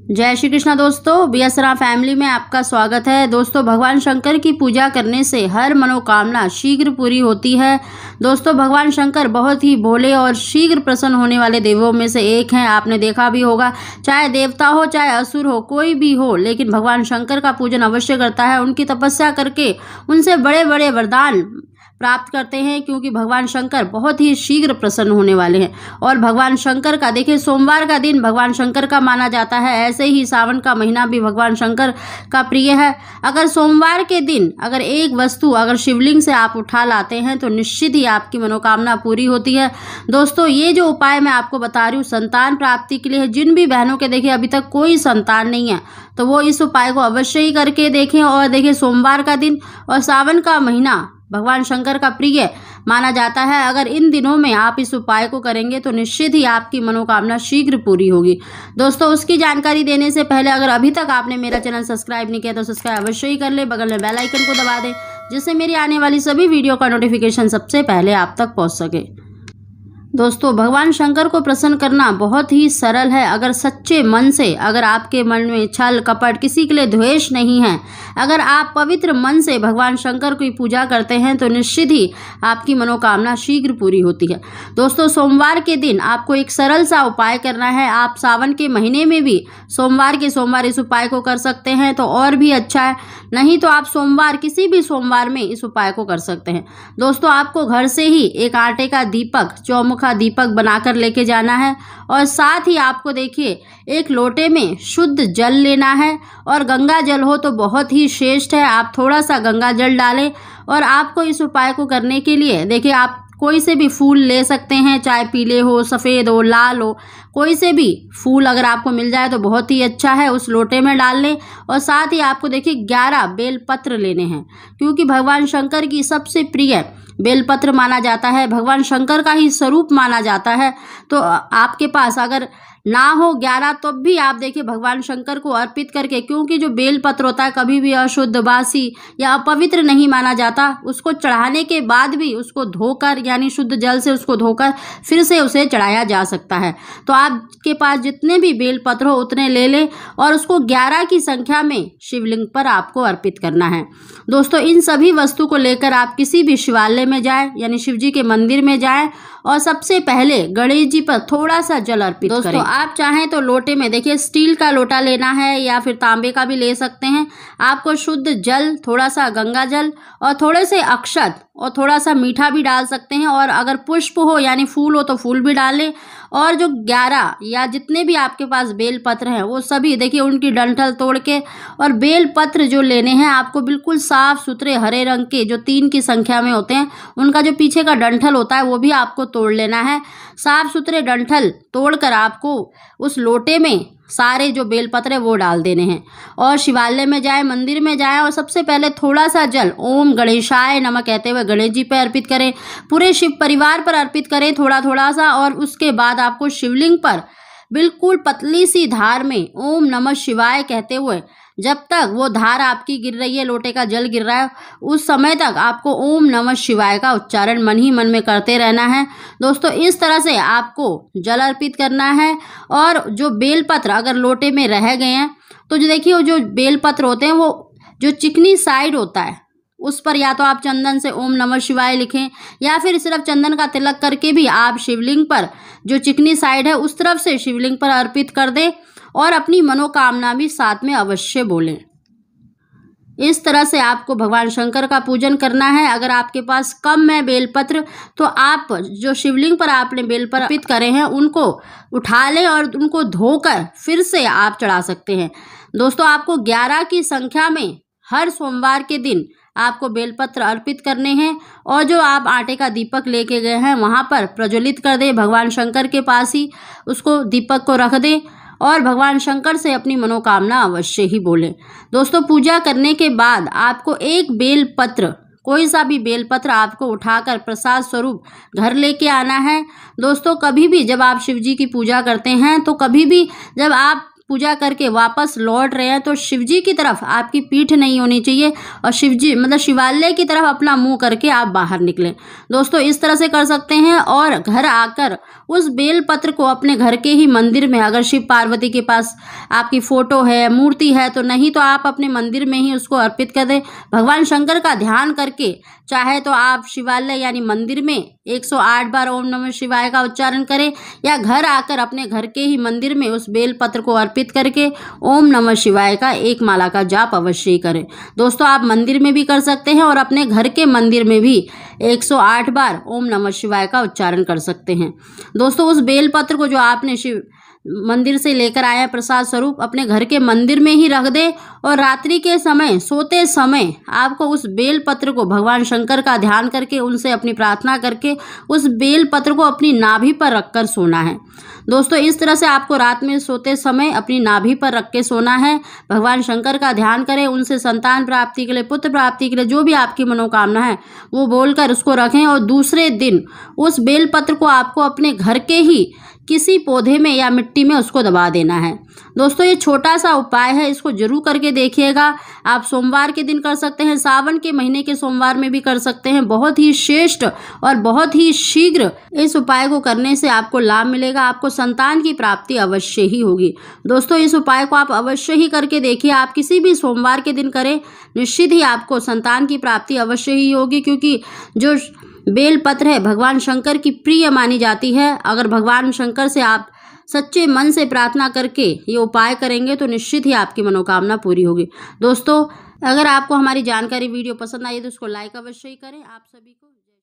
जय श्री कृष्णा दोस्तों, बीएसरा फैमिली में आपका स्वागत है। दोस्तों, भगवान शंकर की पूजा करने से हर मनोकामना शीघ्र पूरी होती है। दोस्तों, भगवान शंकर बहुत ही भोले और शीघ्र प्रसन्न होने वाले देवों में से एक हैं। आपने देखा भी होगा, चाहे देवता हो चाहे असुर हो, कोई भी हो, लेकिन भगवान शंकर का पूजन अवश्य करता है। उनकी तपस्या करके उनसे बड़े बड़े वरदान प्राप्त करते हैं, क्योंकि भगवान शंकर बहुत ही शीघ्र प्रसन्न होने वाले हैं। और भगवान शंकर का देखिए, सोमवार का दिन भगवान शंकर का माना जाता है। ऐसे ही सावन का महीना भी भगवान शंकर का प्रिय है। अगर सोमवार के दिन अगर एक वस्तु अगर शिवलिंग से आप उठा लाते हैं तो निश्चित ही आपकी मनोकामना पूरी होती है। दोस्तों, ये जो उपाय मैं आपको बता रही हूँ संतान प्राप्ति के लिए है। जिन भी बहनों के देखिए अभी तक कोई संतान नहीं है तो वो इस उपाय को अवश्य ही करके देखें। और देखिए, सोमवार का दिन और सावन का महीना भगवान शंकर का प्रिय माना जाता है। अगर इन दिनों में आप इस उपाय को करेंगे तो निश्चित ही आपकी मनोकामना शीघ्र पूरी होगी। दोस्तों, उसकी जानकारी देने से पहले अगर अभी तक आपने मेरा चैनल सब्सक्राइब नहीं किया तो सब्सक्राइब अवश्य ही कर ले। बगल में बेल आइकन को दबा दें, जिससे मेरी आने वाली सभी वीडियो का नोटिफिकेशन सबसे पहले आप तक पहुंच सके। दोस्तों, भगवान शंकर को प्रसन्न करना बहुत ही सरल है। अगर सच्चे मन से, अगर आपके मन में छल कपट, किसी के लिए द्वेष नहीं है, अगर आप पवित्र मन से भगवान शंकर की पूजा करते हैं तो निश्चित ही आपकी मनोकामना शीघ्र पूरी होती है। दोस्तों, सोमवार के दिन आपको एक सरल सा उपाय करना है। आप सावन के महीने में भी सोमवार के सोमवार इस उपाय को कर सकते हैं तो और भी अच्छा है, नहीं तो आप सोमवार किसी भी सोमवार में इस उपाय को कर सकते हैं। दोस्तों, आपको घर से ही एक आटे का दीपक, चौमुखा दीपक बनाकर लेके जाना है और साथ ही आपको देखिए एक लोटे में शुद्ध जल लेना है। और गंगा जल हो तो बहुत ही श्रेष्ठ है, आप थोड़ा सा गंगा जल डालें। और आपको इस उपाय को करने के लिए देखिए, आप कोई से भी फूल ले सकते हैं, चाहे पीले हो, सफ़ेद हो, लाल हो, कोई से भी फूल अगर आपको मिल जाए तो बहुत ही अच्छा है। उस लोटे में डाल लें और साथ ही आपको देखिए 11 बेलपत्र लेने हैं, क्योंकि भगवान शंकर की सबसे प्रिय बेलपत्र माना जाता है, भगवान शंकर का ही स्वरूप माना जाता है। तो आपके पास अगर ना हो 11 तो भी आप देखिए भगवान शंकर को अर्पित करके, क्योंकि जो बेलपत्र होता है कभी भी अशुद्ध, बासी या अपवित्र नहीं माना जाता। उसको चढ़ाने के बाद भी उसको धोकर, यानी शुद्ध जल से उसको धोकर फिर से उसे चढ़ाया जा सकता है। तो आपके पास जितने भी बेलपत्र हो उतने ले लें और उसको 11 की संख्या में शिवलिंग पर आपको अर्पित करना है। दोस्तों, इन सभी वस्तु को लेकर आप किसी भी शिवालय में जाएं, यानी शिव जी के मंदिर में जाएं और सबसे पहले गणेश जी पर थोड़ा सा जल अर्पित करें। दोस्तों, आप चाहें तो लोटे में देखिए स्टील का लोटा लेना है या फिर तांबे का भी ले सकते हैं। आपको शुद्ध जल, थोड़ा सा गंगा जल और थोड़े से अक्षत और थोड़ा सा मीठा भी डाल सकते हैं। और अगर पुष्प हो यानी फूल हो तो फूल भी डाल लें। और जो 11 या जितने भी आपके पास बेल पत्र हैं वो सभी देखिए उनकी डंठल तोड़ के, और बेल पत्र जो लेने हैं आपको बिल्कुल साफ सुथरे हरे रंग के, जो 3 की संख्या में होते हैं, उनका जो पीछे का डंठल होता है वो भी आपको तोड़ लेना है। साफ सुथरे डंठल तोड़कर आपको उस लोटे में सारे जो बेलपत्र है वो डाल देने हैं। और शिवालय में जाए, मंदिर में जाए और सबसे पहले थोड़ा सा जल ओम गणेशाय नमः कहते हुए गणेश जी पर अर्पित करें, पूरे शिव परिवार पर अर्पित करें थोड़ा थोड़ा सा। और उसके बाद आपको शिवलिंग पर बिल्कुल पतली सी धार में ओम नमः शिवाय कहते हुए, जब तक वो धार आपकी गिर रही है, लोटे का जल गिर रहा है, उस समय तक आपको ओम नमः शिवाय का उच्चारण मन ही मन में करते रहना है। दोस्तों, इस तरह से आपको जल अर्पित करना है। और जो बेलपत्र अगर लोटे में रह गए हैं तो जो देखिए, वो जो बेलपत्र होते हैं वो जो चिकनी साइड होता है उस पर या तो आप चंदन से ओम नमः शिवाय लिखें, या फिर सिर्फ चंदन का तिलक करके भी आप शिवलिंग पर जो चिकनी साइड है उस तरफ से शिवलिंग पर अर्पित कर दें और अपनी मनोकामना भी साथ में अवश्य बोलें। इस तरह से आपको भगवान शंकर का पूजन करना है। अगर आपके पास कम है बेलपत्र तो आप जो शिवलिंग पर आपने बेलपत्र अर्पित करे हैं उनको उठा लें और उनको धोकर फिर से आप चढ़ा सकते हैं। दोस्तों, आपको 11 की संख्या में हर सोमवार के दिन आपको बेलपत्र अर्पित करने हैं। और जो आप आटे का दीपक लेके गए हैं वहाँ पर प्रज्वलित कर दें, भगवान शंकर के पास ही उसको दीपक को रख दें और भगवान शंकर से अपनी मनोकामना अवश्य ही बोलें। दोस्तों, पूजा करने के बाद आपको एक बेलपत्र, कोई सा भी बेलपत्र आपको उठाकर प्रसाद स्वरूप घर लेके आना है। दोस्तों, कभी भी जब आप शिव जी की पूजा करते हैं तो कभी भी जब आप पूजा करके वापस लौट रहे हैं तो शिव जी की तरफ आपकी पीठ नहीं होनी चाहिए और शिव जी मतलब शिवालय की तरफ अपना मुंह करके आप बाहर निकलें। दोस्तों इस तरह से कर सकते हैं। और घर आकर उस बेलपत्र को अपने घर के ही मंदिर में, अगर शिव पार्वती के पास आपकी फोटो है, मूर्ति है तो नहीं तो आप अपने मंदिर में ही उसको अर्पित कर दें। भगवान शंकर का ध्यान करके चाहे तो आप शिवालय यानी मंदिर में 108 बार ओम नमः शिवाय का उच्चारण करें, या घर आकर अपने घर के ही मंदिर में उस बेलपत्र को अर्पित करके ओम नमः शिवाय का 1 माला का जाप अवश्य ही करें। दोस्तों आप मंदिर में भी कर सकते हैं और अपने घर के मंदिर में भी 108 बार ओम नमः शिवाय का उच्चारण कर सकते हैं। दोस्तों उस बेलपत्र को जो आपने शिव मंदिर से लेकर आए हैं प्रसाद स्वरूप, अपने घर के मंदिर में ही रख दे और रात्रि के समय सोते समय आपको उस बेलपत्र को भगवान शंकर का ध्यान करके उनसे अपनी प्रार्थना करके उस बेलपत्र को अपनी नाभि पर रखकर सोना है। दोस्तों इस तरह से आपको रात में सोते समय अपनी नाभि पर रख के सोना है। भगवान शंकर का ध्यान करें, उनसे संतान प्राप्ति के लिए, पुत्र प्राप्ति के लिए जो भी आपकी मनोकामना है वो बोलकर उसको रखें और दूसरे दिन उस बेलपत्र को आपको अपने घर के ही किसी पौधे में या मिट्टी में उसको दबा देना है। दोस्तों ये छोटा सा उपाय है, इसको जरूर करके देखिएगा। आप सोमवार के दिन कर सकते हैं, सावन के महीने के सोमवार में भी कर सकते हैं। बहुत ही श्रेष्ठ और बहुत ही शीघ्र इस उपाय को करने से आपको लाभ मिलेगा, आपको संतान की प्राप्ति अवश्य ही होगी। दोस्तों इस उपाय को आप अवश्य ही करके देखिए। आप किसी भी सोमवार के दिन करें, निश्चित ही आपको संतान की प्राप्ति अवश्य ही होगी, क्योंकि जो बेलपत्र है भगवान शंकर की प्रिय मानी जाती है। अगर भगवान शंकर से आप सच्चे मन से प्रार्थना करके ये उपाय करेंगे तो निश्चित ही आपकी मनोकामना पूरी होगी। दोस्तों अगर आपको हमारी जानकारी वीडियो पसंद आई तो उसको लाइक अवश्य ही करें। आप सभी को